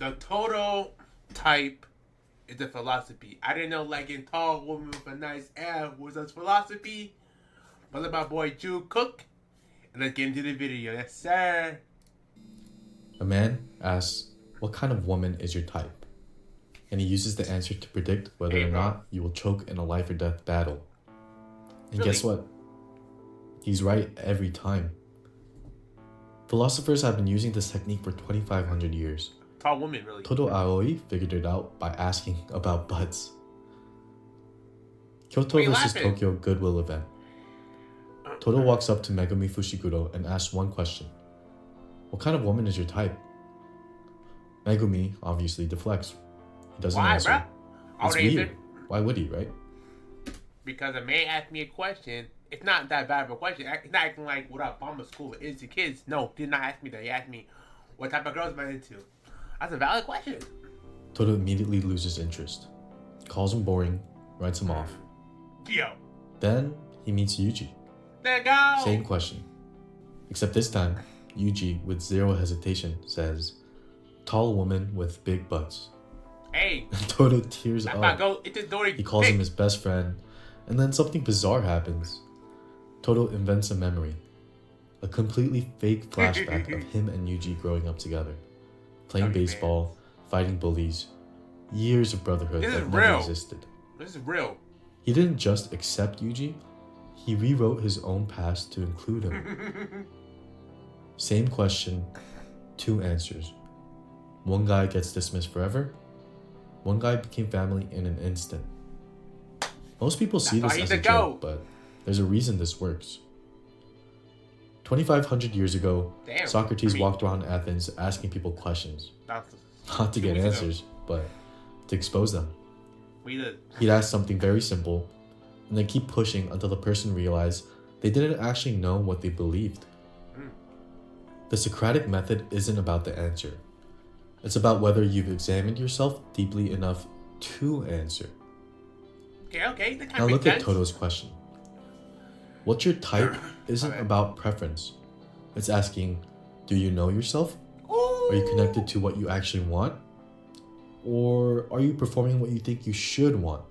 The total type is a philosophy. I didn't know liking tall woman with a nice ass was a philosophy. But let my boy Jew cook. And let's get into the video. Yes, sir. A man asks, "What kind of woman is your type?" And he uses the answer to predict whether or not you will choke in a life or death battle. And Really? guess what? He's right every time. Philosophers have been using this technique for 2,500 years. Tall woman, really. Todo Aoi figured it out by asking about butts. Kyoto Why you versus laughing? Tokyo Goodwill event. Todo walks up to Megumi Fushiguro and asks one question. "What kind of woman is your type?" Megumi obviously deflects. He doesn't Why, answer. bruh? It's weird. Why would he, right? Because a man asked me a question. It's not that bad of a question. It's not acting like what Obama school is to kids. No, he did not ask me that. He asked me, what type of girls am I into? That's a valid question. Todo immediately loses interest. Calls him boring, writes him off. Yo. Then he meets Yuji. There you go. Same question. Except this time, Yuji, with zero hesitation, says, "Tall woman with big butts." Hey. Todo tears That's up. my go. It's a story. He calls him his best friend, and then something bizarre happens. Todo invents a memory. A completely fake flashback of him and Yuji growing up together. Playing Okay, baseball, fighting bullies. Years of brotherhood This that is never real. existed. This is real. He didn't just accept Yuji, he rewrote his own past to include him. Same question, two answers. One guy gets dismissed forever. One guy became family in an instant. Most people see That's this why as he's a the joke, GOAT. but there's a reason this works. 2,500 years ago, Damn. Socrates walked around Athens asking people questions. That's Not to get 2 weeks ago. answers, but to expose them. We did. He'd ask something very simple, and then keep pushing until the person realized they didn't actually know what they believed. The Socratic method isn't about the answer. It's about whether you've examined yourself deeply enough to answer. Okay. That kind Now of look makes at sense. Todo's question. What's your type isn't Okay. about preference. It's asking, do you know yourself? Ooh. Are you connected to what you actually want? Or are you performing what you think you should want?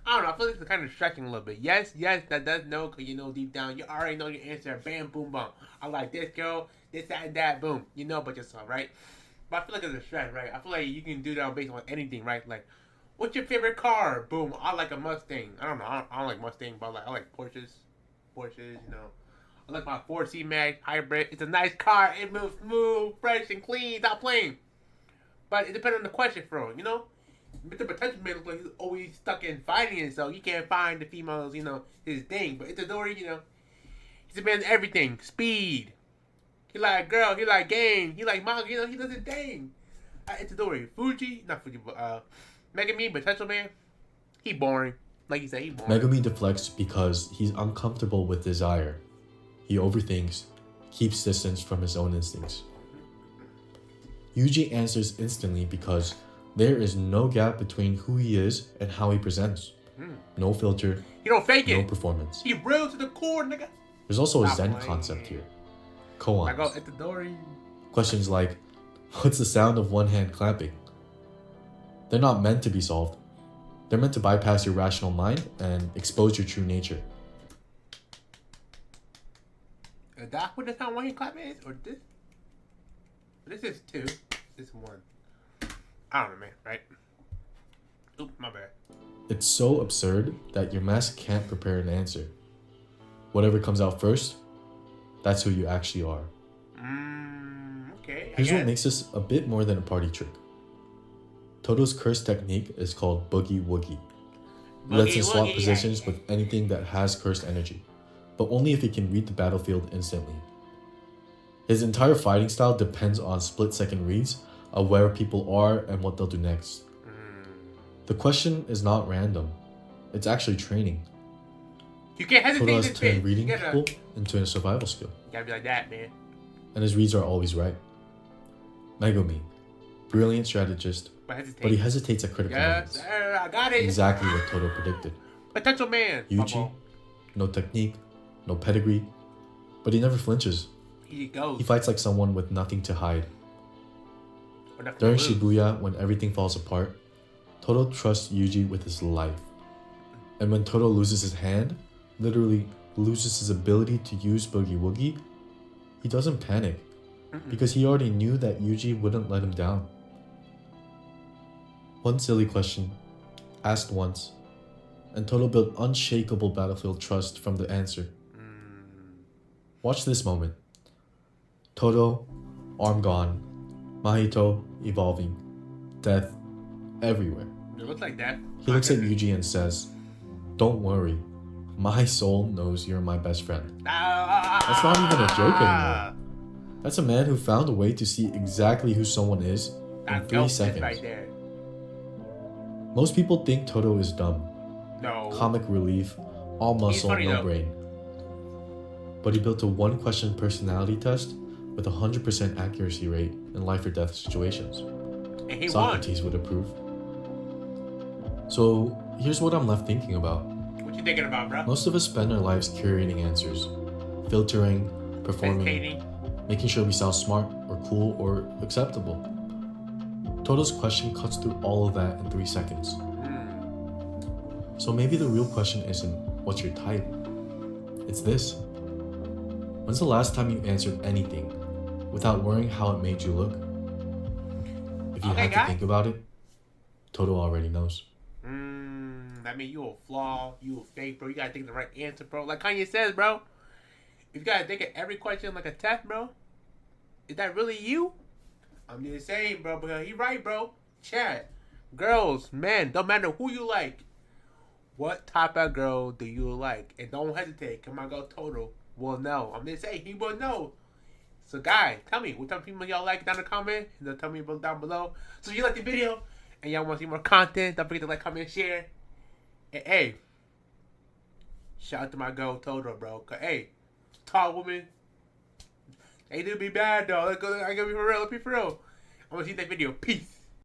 I don't know. I feel like it's kind of stretching a little bit. Yes, that does know, because you know deep down, you already know your answer. Bam, boom, boom. I like this girl, this, that, and that, boom. You know about yourself, right? But I feel like it's a stretch, right? I feel like you can do that based on anything, right? Like, what's your favorite car? Boom, I like a Mustang. I don't know. I don't like Mustang, but I like Porsches. You know. I like my 4C Max hybrid. It's a nice car. It moves smooth, fresh, and clean. Stop playing. But it depends on the question, bro. You know. Mr. Potential Man looks like he's always stuck in fighting, and so he can't find the females, you know, his thing. But Itadori, you know, he's a man of everything. Speed. He like girl. He like game. He like manga. You know, he does his thing. Itadori. Megami, Potential Man, he boring. Like you said, he boring. Megumi deflects because he's uncomfortable with desire. He overthinks, keeps distance from his own instincts. Yuji answers instantly because there is no gap between who he is and how he presents. No filter, He don't fake no it. performance. He real to the core, nigga. There's also a Stop Zen playing. concept here. I Koans. go Itadori. Questions like, what's the sound of one hand clapping? They're not meant to be solved. They're meant to bypass your rational mind and expose your true nature. Is that what the sound one he clap is? Or this? This is 2. This is 1. I don't know, man. Right? Oop, my bad. It's so absurd that your mask can't prepare an answer. Whatever comes out first, that's who you actually are. Okay. Here's what makes this a bit more than a party trick. Todo's curse technique is called Boogie Woogie. He lets him swap positions with anything that has cursed energy, but only if he can read the battlefield instantly. His entire fighting style depends on split-second reads of where people are and what they'll do next. The question is not random. It's actually training. You can't hesitate Todo in has this turned bitch. reading You gotta, people into a survival skill, you gotta be like that, man. and his reads are always right. Megumi, brilliant strategist, But hesitate. but he hesitates at critical Yes, moments. sir. I got it. Exactly what Todo predicted. Potential man. Yuji, no technique, no pedigree, but he never flinches. He goes. He fights like someone with nothing to hide. During Shibuya, when everything falls apart, Todo trusts Yuji with his life. And when Todo loses his hand, literally loses his ability to use Boogie Woogie, he doesn't panic because he already knew that Yuji wouldn't let him down. One silly question, asked once, and Todo built unshakable battlefield trust from the answer. Watch this moment. Todo, arm gone, Mahito evolving, death everywhere. It looks like that. He looks at Yuji and says, "Don't worry, my soul knows you're my best friend." That's not even a joke anymore. That's a man who found a way to see exactly who someone is in 3 seconds. Right there. Most people think Todo is dumb. No. Comic relief, all muscle, no brain. But he built a one-question personality test with a 100% accuracy rate in life or death situations. And he Socrates would approve. So here's what I'm left thinking about. What you thinking about, bro? Most of us spend our lives curating answers, filtering, performing, making sure we sound smart or cool or acceptable. Todo's question cuts through all of that in 3 seconds. So maybe the real question isn't, what's your type? It's this. When's the last time you answered anything without worrying how it made you look? If you had to think about it, Todo already knows. I mean, you a flaw, you a fake, bro. You gotta think the right answer, bro. Like Kanye says, bro. If you gotta think of every question like a test, bro, is that really you? I'm just saying, bro, because he right, bro. Chat. Girls, men, don't matter who you like. What type of girl do you like? And don't hesitate. Come on, go Todo. Will know. I'm just saying, he will know. So, guys, tell me, what type of people y'all like down in the comment? And tell me down below. So, if you like the video and y'all want to see more content, don't forget to like, comment, share. And, hey, shout out to my girl Todo, bro. Cause, hey, tall woman, they do be bad, though. I gotta be for real. Let's be for real. I want to see that video. Peace.